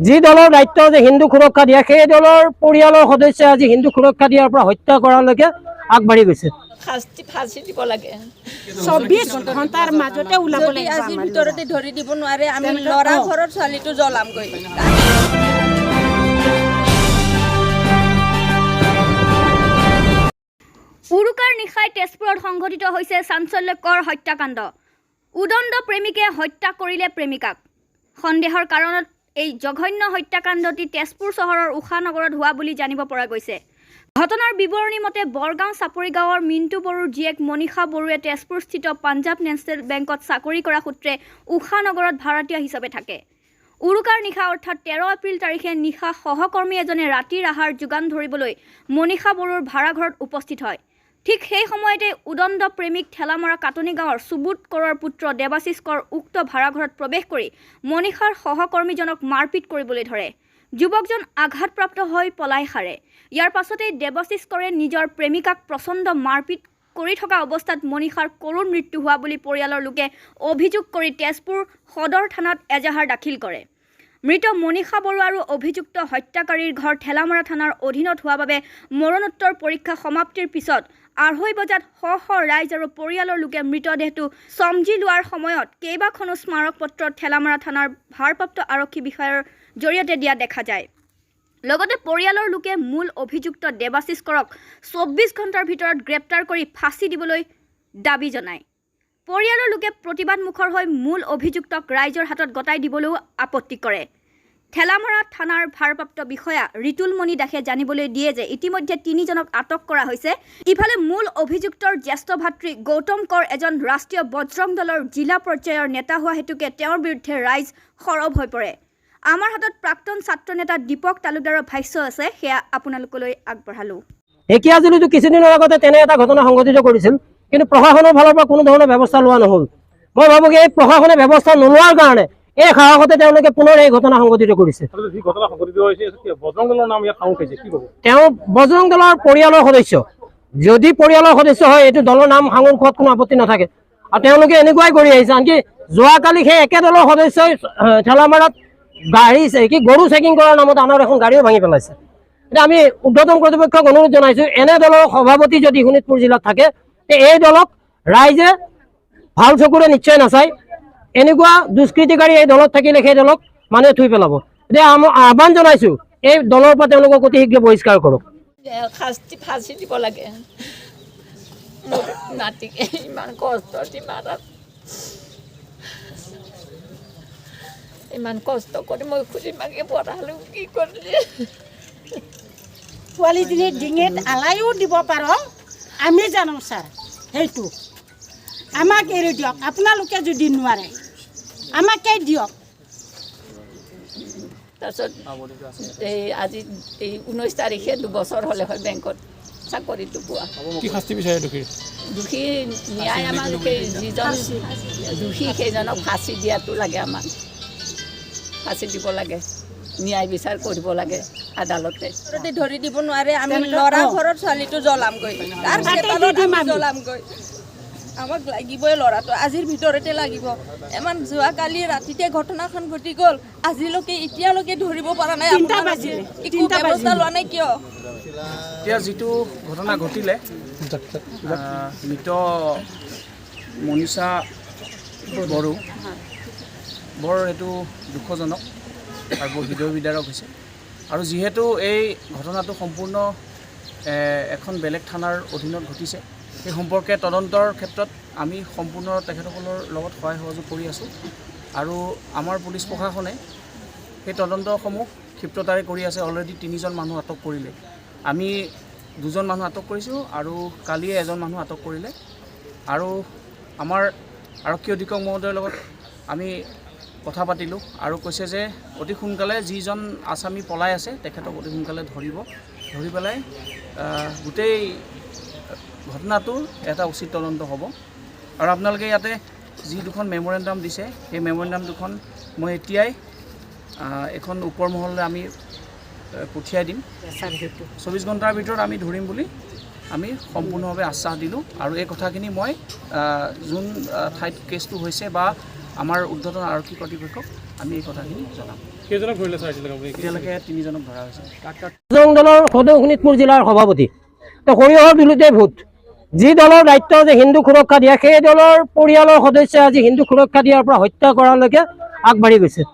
যি দলৰ দায়িত্ব যে হিন্দু সুৰক্ষা দিয়া সেই দলৰ পৰিয়ালৰ সদস্যই আজি হিন্দু সুৰক্ষা দিয়াৰ পৰা হত্যা কৰালৈকে আগবাঢ়ি গৈছে। ফাঁচি দিব লাগে 24 ঘণ্টাৰ মাজতে ওলাব লাগে। আজিৰ ভিতৰতে ধৰি দিব নোৱাৰে আমি ল'ৰা ঘৰৰ ছোৱালীটো জ্বলামগৈ। উৰুকাৰ নিশাই তেজপুৰত সংঘটিত হৈছে চাঞ্চল্যকৰ হত্যাকাণ্ড। উদণ্ড প্ৰেমিকে হত্যা কৰিলে প্ৰেমিকাক। সন্দেহৰ কাৰণত এই জঘন্য হত্যাকাণ্ডটি তেজপুৰ চহৰৰ উষানগৰত হোৱা বুলি জানিব পৰা গৈছে। ঘটনাৰ বিৱৰণী মতে বৰগাঁও চাপৰি গাঁৱৰ মিণ্টু বড়োৰ জীয়েক মনীষা বড়োৱে তেজপুৰস্থিত পাঞ্জাৱ নেশ্যনেল বেংকত চাকৰি কৰা সূত্ৰে উষানগৰত ভাড়াতীয়া হিচাপে থাকে। উৰুকাৰ নিশা অৰ্থাৎ 13 এপ্ৰিল তাৰিখে নিশা সহকৰ্মী এজনে ৰাতিৰ আহাৰ যোগান ধৰিবলৈ মনীষা বড়োৰ ভাড়াঘৰত উপস্থিত হয়। ঠিক সেই সময়তে উদণ্ড প্ৰেমিক ঠেলামৰা কাটনি গাঁৱৰ সুবোধ কৰৰ পুত্ৰ দেৱাশিষ কৰ উক্ত ভাড়াঘৰত প্ৰৱেশ কৰি মনীষাৰ সহকৰ্মীজনক মাৰপিট কৰিবলৈ ধৰে। যুৱকজন আঘাতপ্ৰাপ্ত হৈ পলাই সাৰে। ইয়াৰ পাছতে দেৱাশিষ কৰে নিজৰ প্ৰেমিকাক প্ৰচণ্ড মাৰপিট কৰি থকা অৱস্থাত মনীষাৰ কৰুণ মৃত্যু হোৱা বুলি পৰিয়ালৰ লোকে অভিযোগ কৰি তেজপুৰ সদৰ থানাত এজাহাৰ দাখিল কৰে। মৃত মনীষা বড়ো আৰু অভিযুক্ত হত্যাকাৰীৰ ঘৰ ঠেলামৰা থানাৰ অধীনত হোৱা বাবে মৰণোত্তৰ পৰীক্ষা সমাপ্তিৰ পিছত 2:30 বজাত ৰাইজ আৰু পৰিয়ালৰ লোকে মৃতদেহটো চমজি লোৱাৰ সময়ত কেইবাখনো স্মাৰক পত্ৰ ঠেলামৰা থানাৰ ভাৰপ্ৰাপ্ত আৰক্ষী বিষয়াৰ জৰিয়তে দিয়া দেখা যায়। লগতে পৰিয়ালৰ লোকে মূল অভিযুক্ত দেৱাশিষ কৰক 24 ঘণ্টাৰ ভিতৰত গ্ৰেপ্তাৰ কৰি ফাঁচি দিবলৈ দাবী জনায়। পৰিয়ালৰ লোকে প্ৰতিবাদমুখৰ হৈ মূল অভিযুক্তক ৰাইজৰ হাতত গতাই দিবলৈও আপত্তি কৰে। ঠেলামৰা থানাৰ ভাৰপ্ৰাপ্ত বিষয়া ঋতুলমণি দাসে জানিবলৈ দিয়ে যে ইতিমধ্যে 3জনক আটক কৰা হৈছে। ইফালে মূল অভিযুক্তৰ জ্যেষ্ঠ ভাতৃ গৌতম কৰ এজন ৰাষ্ট্ৰীয় বজৰং দলৰ জিলা পৰ্যায়ৰ নেতা হোৱা হেতুকে তেওঁৰ বিৰুদ্ধে ৰাইজ সৰব হৈ পৰে। আমাৰ হাতত প্ৰাক্তন ছাত্ৰ নেতা দীপক তালুকদাৰৰ ভাষ্য আছে, সেয়া আপোনালোকলৈ আগবঢ়ালোঁ। ঢেকীয়াজুলিতো কিছুদিনৰ আগতে তেনে এটা ঘটনা সংঘটিত কৰিছিল, কিন্তু প্ৰশাসনৰ ফালৰ পৰা কোনো ধৰণৰ ব্যৱস্থা লোৱা নহ'ল। মই ভাবোঁ এই প্ৰশাসনে ব্যৱস্থা নোলোৱাৰ কাৰণে এই সাহসতে তেওঁলোকে পুনৰ এই ঘটনা সংঘটিত কৰিছে। তেওঁ বজৰং দলৰ পৰিয়ালৰ সদস্য। যদি পৰিয়ালৰ সদস্য হয় এইটো দলৰ নাম সাঙুৰ খোৱাত কোনো আপত্তি নাথাকে। আৰু তেওঁলোকে এনেকুৱাই কৰি আহিছে। আনকি যোৱাকালি সেই একে দলৰ সদস্যই ঠেলামাৰাত গৰু চেকিং কৰাৰ নামত আনৰ এখন গাড়ীও ভাঙি পেলাইছে। এতিয়া আমি উৰ্ধ্বতন কৰ্তৃপক্ষক অনুৰোধ জনাইছোঁ, এনে দলৰ সভাপতি যদি শোণিতপুৰ জিলাত থাকে এই দলক ৰাইজে ভাল চকুৰে নিশ্চয় নাচায়। এনেকুৱা দুষ্কৃতিকাৰী এই দলত থাকিলে সেই দলক মানুহে থুই পেলাব। এতিয়া আহ্বান জনাইছোঁ এই দলৰ পৰা তেওঁলোকক অতি শীঘ্ৰে বহিষ্কাৰ কৰক। ফাঁচি দিব লাগে। নাতিকে ইমান কষ্ট ইমান কষ্ট কৰি মই খুজি মাগে পঢ়ালোঁ, কি কৰিলে ছোৱালীজনীৰ ডিঙিত আলাইও দিব পাৰ, আমি জানো ছাৰ। সেইটো আমাক এৰি দিয়ক, আপোনালোকে যদি নোৱাৰে আমাকে দিয়ক। তাৰপিছত এই আজি এই 19 তাৰিখে 2 বছৰ হ'লে হয় বেংকত চাকৰিটো পোৱা। দোষী ন্যায় আমালোকে যিজন দোষী সেইজনক ফাঁচি দিয়াটো লাগে। আমাক ফাঁচি দিব লাগে, ন্যায় বিচাৰ কৰিব লাগে আদালতে। ধৰি দিব নোৱাৰে আমি ল'ৰা ঘৰৰ ছোৱালীটো জ্বলামগৈ, জ্বলামগৈ। আমাক লাগিবই ল'ৰাটো, আজিৰ ভিতৰতে লাগিব। ইমান যোৱাকালি ৰাতিতে ঘটনাখন ঘটি গ'ল, আজিলৈকে এতিয়ালৈকে ধৰিব পৰা নাই। একো ব্যৱস্থা লোৱা নাই কিয়? এতিয়া যিটো ঘটনা ঘটিলে মৃত মনীষা বড়ো বৰ এইটো দুখজনক আৰু বৰ হৃদয় বিদাৰক হৈছে। আৰু যিহেতু এই ঘটনাটো সম্পূৰ্ণ এখন বেলেগ থানাৰ অধীনত ঘটিছে, সেই সম্পৰ্কে তদন্তৰ ক্ষেত্ৰত আমি সম্পূৰ্ণ তেখেতসকলৰ লগত সহায় সহযোগ কৰি আছোঁ। আৰু আমাৰ পুলিচ প্ৰশাসনে সেই তদন্তসমূহ ক্ষিপ্ৰতাৰে কৰি আছে। অলৰেডি 3জন মানুহ আটক কৰিলে। আমি 2জন মানুহ আটক কৰিছোঁ আৰু কালিয়ে এজন মানুহ আটক কৰিলে। আৰু আমাৰ আৰক্ষী অধীক্ষক মহোদয়ৰ লগত আমি কথা পাতিলোঁ আৰু কৈছে যে অতি সোনকালে যিজন আসামী পলাই আছে তেখেতক অতি সোনকালে ধৰি পেলাই গোটেই ঘটনাটোৰ এটা উচিত তদন্ত হ'ব। আৰু আপোনালোকে ইয়াতে যি 2খন মেমৰেণ্ডাম দিছে সেই মেমৰেণ্ডাম 2খন মই এতিয়াই এখন ওপৰ মহললৈ আমি পঠিয়াই দিম। 24 ঘণ্টাৰ ভিতৰত আমি ধৰিম বুলি আমি সম্পূৰ্ণভাৱে আশ্বাস দিলোঁ। আৰু এই কথাখিনি মই যোন ঠাইত কেছটো হৈছে বা আমাৰ উৰ্ধ্বতন আৰক্ষী কৰ্তৃপক্ষক আমি এই কথাখিনি জনাম। এতিয়ালৈকে 3জনক ধৰা হৈছে। বজৰং দলৰ সদৌ শোণিতপুৰ জিলাৰ সভাপতি তেওঁ সৰিয়হৰ বিলুতে ভোট যি দলৰ দায়িত্ব যে হিন্দু সুৰক্ষা দিয়া সেই দলৰ পৰিয়ালৰ সদস্যই আজি হিন্দু সুৰক্ষা দিয়াৰ পৰা হত্যা কৰালৈকে আগবাঢ়ি গৈছে।